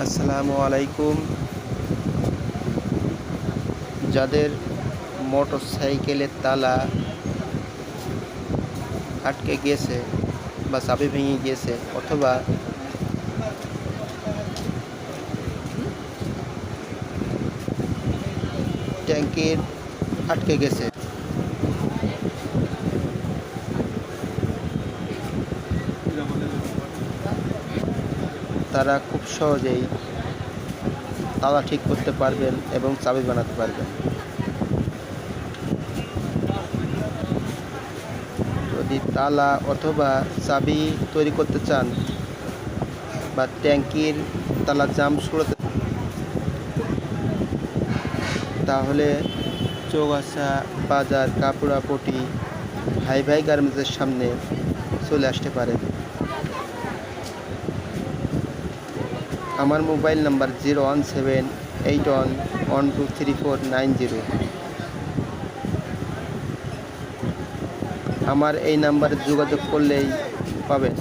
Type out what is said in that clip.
আসসালামু আলাইকুম। যাদের মোটরসাইকেলের তালা আটকে গিয়েছে বা চাবি ভেঙে গিয়েছে অথবা ট্যাঙ্কির আটকে গেছে, তারা খুব সহজেই তালা ঠিক করতে পারবেন এবং চাবি বানাতে পারবেন। যদি তালা অথবা চাবি তৈরি করতে চান বা ট্যাঙ্কির তালা জাম ছুড়াতে, তাহলে চৌগাছা বাজার কাপুরাপটি ভাই ভাই গার্মেন্টসের সামনে চলে আসতে পারেন। আমার মোবাইল নাম্বার 01781123490। আমার এই নাম্বারে যোগাযোগ করলেই পাবেন।